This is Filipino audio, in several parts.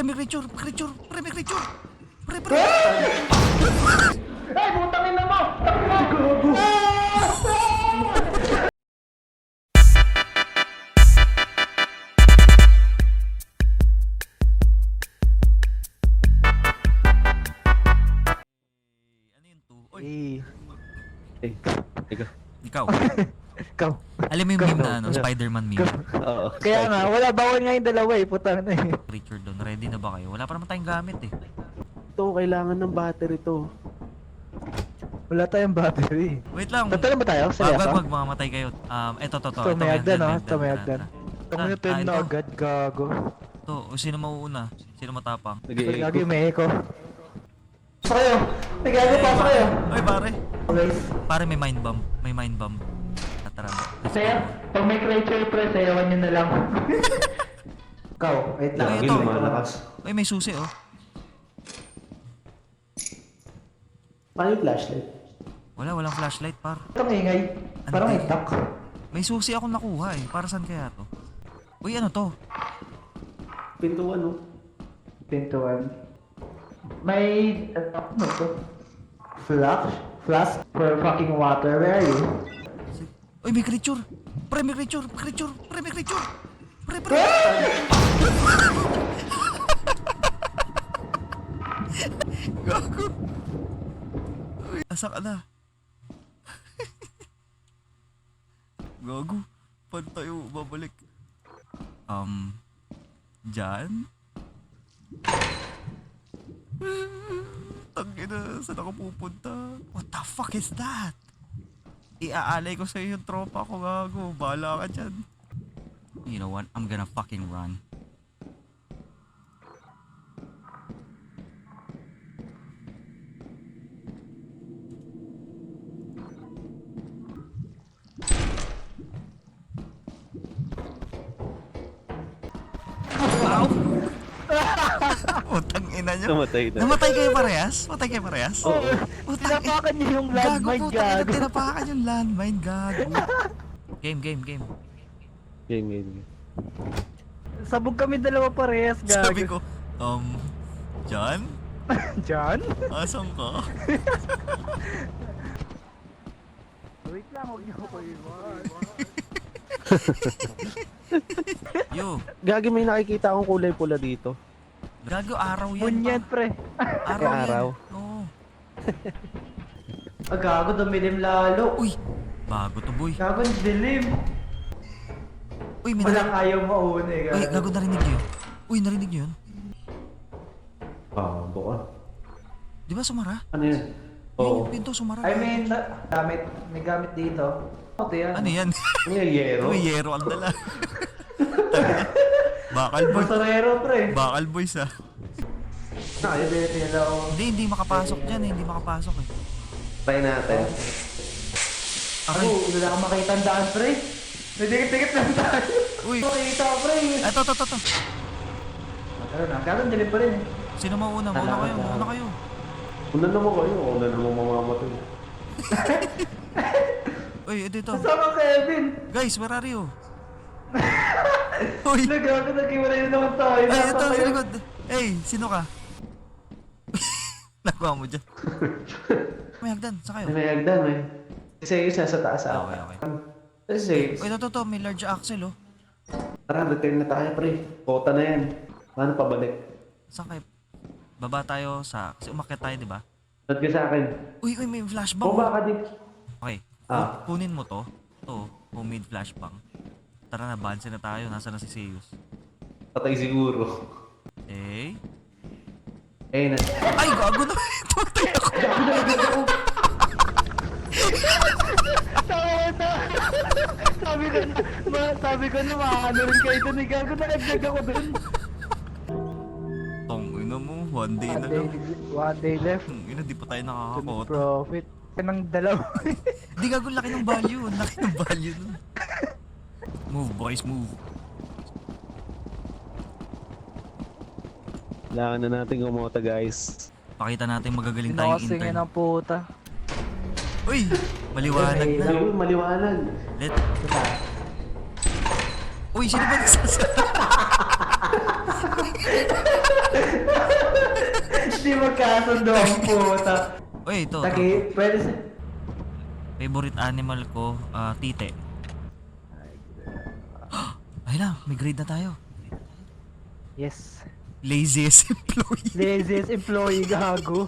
May creature, creature, pre, may creature. Pre. Ay, butangin na mo! Takbo! Ano yun to? Oy, Ikaw. ikaw. Ikaw. Alam mo yung meme na ano, Spider-Man meme. Oo. Kaya nga, wala bawal nga yung dalawa eh, putang na eh. Creature doon, ready na ba kayo? Wala pa naman tayong gamit eh. Ito, kailangan ng battery to. Wala tayong battery. Wait lang. Tatalo ba tayo? Wag, Seryoso? mamamatay kayo. Ito. Ito, may agdan oh. Ito, may agdan. Ito mo yung 10 na ito. agad, gago. Ito, sino mauuna? Sino matapang? Gago yung may echo. Pasok kayo! May gago, pasok kayo! Oy, pare. Guys. Pare, may mind bomb. May mind bomb. Tara. Saya, pag may creature pre, sayawan nyo na lang. Ikaw, wait lang. Ay, ito. lumalakas. Uy, may susi oh. Paano yung flashlight? Walang flashlight par. Ito ang ingay. Parang may duck. May susi akong nakuha eh. Para saan kaya to? Uy, ano to? Pintuan, no? Pintuan. May... ano to? Flash? Flash for fucking water. Where are you? Uy, may creature! Pre, may creature! Creature! Pre, may creature! Pre! Gago! Uy, asa ka na? Gago. Paano tayo babalik? Diyan? Tangina, saan ako pupunta? What the fuck is that? Iaalay ko sa'yo yung tropa ko, gago. Bahala ka dyan. You know what? I'm gonna fucking run. Wow! Utang ina nyo. Namatay na. Namatay kayo parehas? Matay kayo parehas? Oo. Utang ina. Tinapakan niyo yung Gago landmine, po, tayo gago. tinapakan yung landmine, gago. Game. Game. Sabog kami dalawa parehas, gago. Sabi ko, John? John? Asan ka? Wait lang, huwag niyo ko iwan. Yo, Gagi, may nakikita akong kulay pula dito. gago, araw yan. Bunyan, pa. pre. Araw yan. Araw. Oo. Gago, dumilim lalo. Uy, bago to boy. Gago, dilim. Uy, may Walang narinig. ayaw mauna eh. Uy, gago, narinig niyo yun. Uy, narinig niyo yun. Buka. Di ba sumara? Ano yan? Oo. Yung pinto sumara. I mean, gamit. May gamit dito. Ito yan. Ano yan? Ano yung yero? Uy, yero ang dala. Bakal boy. Basurero pre. Bakal boys ah. Nakayabete nila ako. Hindi makapasok dyan eh. Hindi makapasok eh. Try natin. Ako, wala akong makita ang daan pre. Nadikit-dikit lang tayo. Uy. Makita ko pre. Ito. Ano na, gago dilim pa rin eh. Sino mauna? Mauna kayo. Una naman kayo. Una naman mamamatay. Uy, ito. Kasama Kevin. Guys, where are you? Uy. Nagago, nag-iwalay na naman tayo. Ay, ito Nasa sa kayo. likod. Hey, sino ka? Nakuha mo dyan. May hagdan, sa kayo. May hagdan eh. Kasi yung sa taas Ah, ako. okay. Kasi, Uy, ito. May large axle oh. tara, return na tayo pre. Kota na yan. Paano pabalik? Saan kayo? Baba tayo sa... Kasi umakyat tayo, di ba? Ba't ka sa akin? Uy, may flashbang. Bumaba ka din. Okay. Ah. Kunin mo to. Ito, homemade flashbang. Tara na, banse na tayo. Nasaan na si Zeus? Patay siguro. Eh? Eh, Ay, gago na! Tumatay ako! Sabi ko na maano rin kayo dun. Gago na nagdag ako dun. Tong, ina mo. One day na lang. One day left. Ina, di pa tayo nakakakota. Profit. Ng dalawa. Di gago, laki ng value. Laki ng value nun. Move, boys, move. kailangan na natin gumota guys. Pakita natin magagaling tayong Sinokasingin intern. ng puta. Uy! Maliwanag na. Ayun, maliwanag. Let... Uy, sino ba nagsasara? Hindi magkasundo ang puta. Uy, ito. Taki, pwede sa... Favorite animal ko, tite. Ay na, may grade na tayo. Yes. Laziest employee. Laziest employee, gago.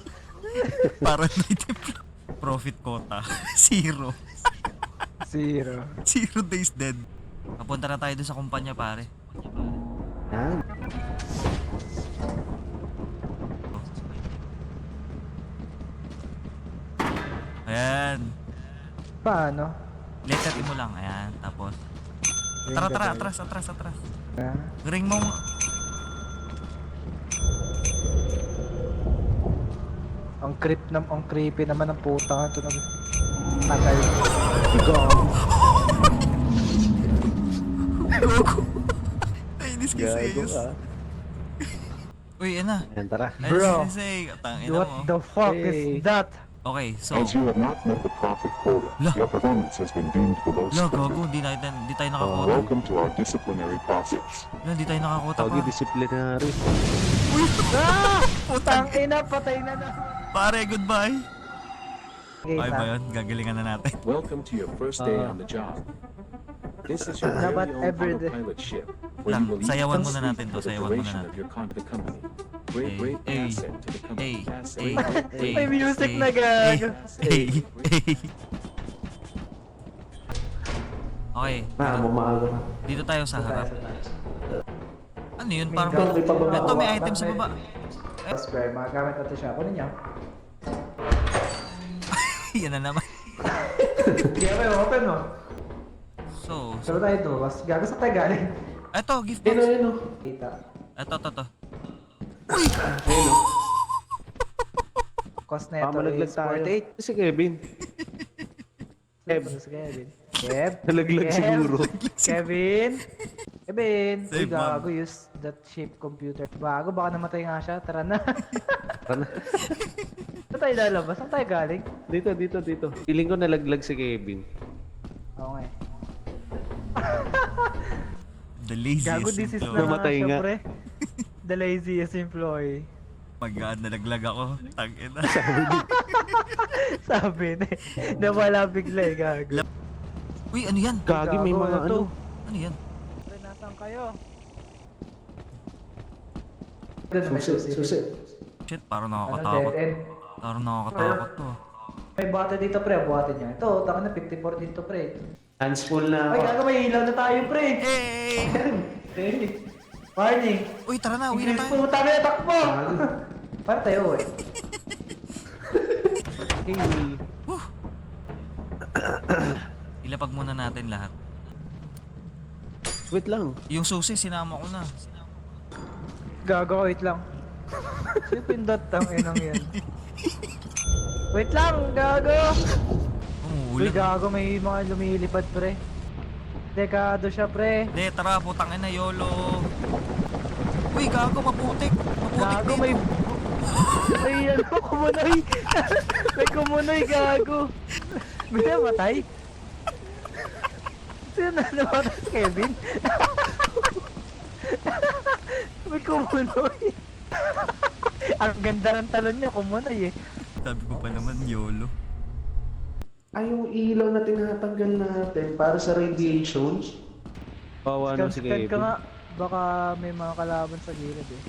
Paranoid employee. Profit quota. 0. 0. 0 days dead. Papunta na tayo dun sa kumpanya, pare. Yan. Ayan. Paano? Letter mo lang. Ayan. Tapos. Tara, tara. Atras. Ah. Ring mo. Ang creepy naman ng puta ito na. Tagal. Go. Nainis kasi. Gago ka. Uy, yan na. Yan, tara. Bro. Tangina What mo. the fuck Hey. is that? Okay, so. As you have not met the profit quota, Lah. your performance has been deemed below Lo, standard. gago. Di tayo nakakota. Welcome to our disciplinary process. Lo, di tayo nakakota pa. Pagi disciplinary. Ah! Putang ina, patay na naman. Pare, goodbye. Okay, Okay ba yun? Gagalingan na natin. Welcome to your first day on the job. This is your Dapat very own every day. autopilot ship, where Lang, you will lead sayawan muna constantly natin to, for the sayawan muna duration natin. of your the company. Great, great Hey, asset to the company. Hey, Asset. hey, May music hey, na, gago. Hey, hey. Okay, Maaga pa. dito tayo sa harap. Ano yun? Parang May pababa. ito may item sa baba. Square, magagamit natin siya. Kunin niyo. Yan na naman. Kaya kayo, open mo. So, Saan tayo ito? Mas gago sa tayo galing. ito, gift Ayun o, box. ayun o. Kita. Ito. Ayun o. Cost na ito Pamalaglag is tayo. 48. Si Kevin. Kev. Kev. Nalaglag Kev. siguro. Kevin. Kevin. Uy, Save, gago. Use that cheap computer. Bago, baka namatay nga siya. Tara na. Tara na. Saan tayo lalabas? Saan tayo galing? Dito. Feeling ko nalaglag si Kevin. Oo nga eh. The laziest Gago, this is employee. na nga Namatay siya, nga. pre. The laziest employee. Pag nalaglag ako, tangina. Sabi na eh. Nawala bigla eh, gago. Uy, ano yan? Gagi, may Gago, mga ano to? ano. Ano yan? Pre, nasaan kayo? Susi. Shit, parang Ano, nakakatakot. dead end? Parang nakakatakot to. May buhati dito, pre. Buhati niya. Ito, taka na 54 dito, pre. Hands full na Ay, ako. gago, may ilaw na tayo, pre. Hey! Hey. Warning. Uy, tara na, uwi na English tayo. po, tayo, takbo! Para tayo, eh. Hey. Ilapag muna natin lahat. Wait lang. Yung susi, sinama ko na. Gago, wait lang. Sino pindot ang inang yan? Wait lang, gago! Uy, Umuulan. gago, may mga lumilipad, pre. Dekado siya, pre. Hindi, tara, putang ina, YOLO. Uy, gago, maputik. Maputik Gago, dito. may... May ano, kumunoy. May kumunoy, gago. May namatay. Sino na namatay, Kevin? May kumunoy. Ang ganda ng talon niya, kumunoy eh. Sabi ko pa naman, YOLO. Ay, yung ilaw na tinatanggal natin para sa radiation. Bawa na si Scan ka Kevin. nga. Baka may mga kalaban sa gilid eh.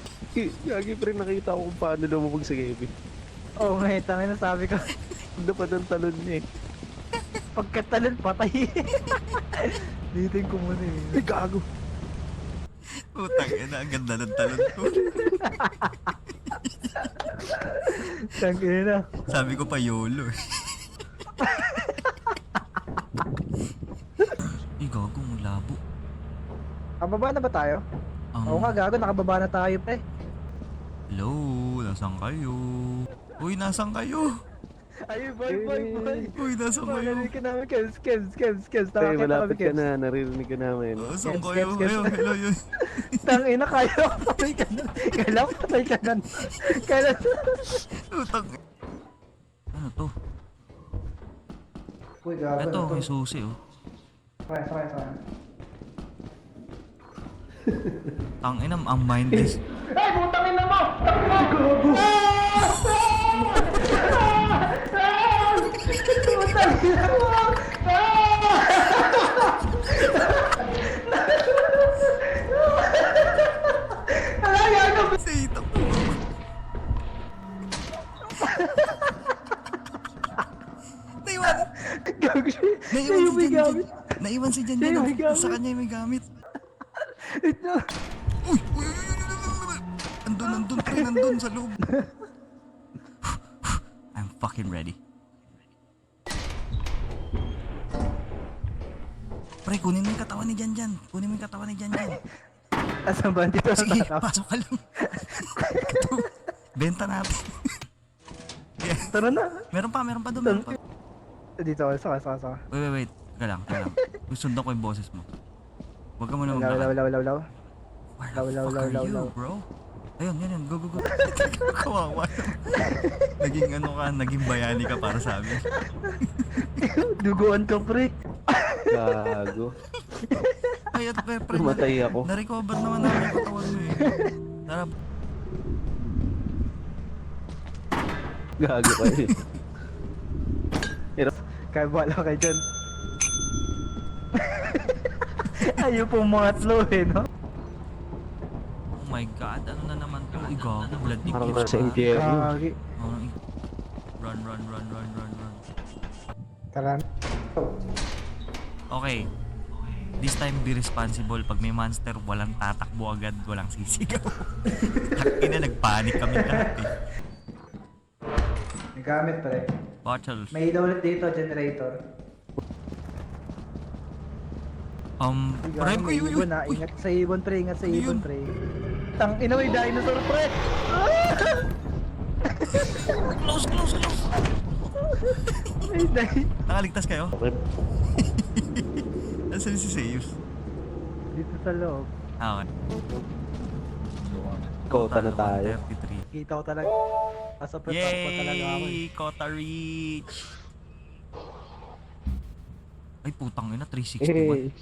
Gagi pre, nakita ko kung paano lumabag si Kevin. Oo nga, tangin na sabi ko. Ganda pa ng talon niya eh. Pagkatalon, patay. Dito yung kumunoy eh. Ay, gago. Putang ina, ang ganda ng talon ko. Tangin na. Sabi ko pa, YOLO eh. Ay, gago, ang labo. Kababa na ba tayo? Oo nga, gago, nakababa na tayo, pre. Hello, nasaan kayo? Uy, nasaan kayo? Ayun, boy. Uy, nasaan kayo? Narinig ka namin, Kevs. Pre, Nakakita kami, malapit ka Kevs. na. Naririnig ka namin. Nasaan Yes, kayo? yes, yes. Ayun, hello, yun. Tangina, kaya patay ka na. Kailan patay ka na. Kailan... Putang. Ano to? Uy, gago. Ito, may susi oh. Sakay. Tangina, ang mindless. Ay, putang ina mo! Gago! Say, tapo. Naiwan. Gago siya. Naiwan si may Jan gamit. Jan. Naiwan si Jan Siya Jan. yung may gamit. Sa kanya yung may gamit. Wait lang. Uy! Uy! Nandun, pre. Nandun sa loob. I'm fucking ready. Pre, kunin mo yung katawan ni Jan Jan. Kunin mo yung katawan ni Jan Jan. Asan ba? Dito na Sige, tayo. pasok ka lang. Benta natin. Yeah. Tara na. Meron pa doon. Meron pa. Dito ako. Saka. Wait. Teka lang. Sundan ko yung boses mo. Huwag ka muna Law. maglakad. Where the Law, fuck are law, you, law. bro? Ayun. Go. Kawawa. Naging bayani ka para sa amin. Duguan ka, pre. Gago. Ay, at pre, Tumatay ako. na-recover naman namin yung katawan mo eh. Tara, Gago kayo. Pero, Kaya wala kayo dyan. Ayaw pong mga slow eh, no? oh my god, ano na naman to? Gago, blood parang eclipse nasa pa. impyerno. Kagi. Run. Tara. Okay. This time, be responsible. Pag may monster, walang tatakbo agad, walang sisigaw. Ina, nagpanik kami lahat eh. Nagamit, pre. Bottles. May ilaw ulit dito, generator. Pre, May ibon na. Ingat sa ibon, pre. Ingat sa ibon, pre. Tang ina, may dinosaur, pre. Close! May dinosaur. Nakaligtas kayo? Okay. Nasaan si Zeus? Dito sa loob. Okay. Kota na tayo. 133. Kita ko talaga. Asa pa talaga ako. Yay! Kota reach! Ay, putang ina, 361.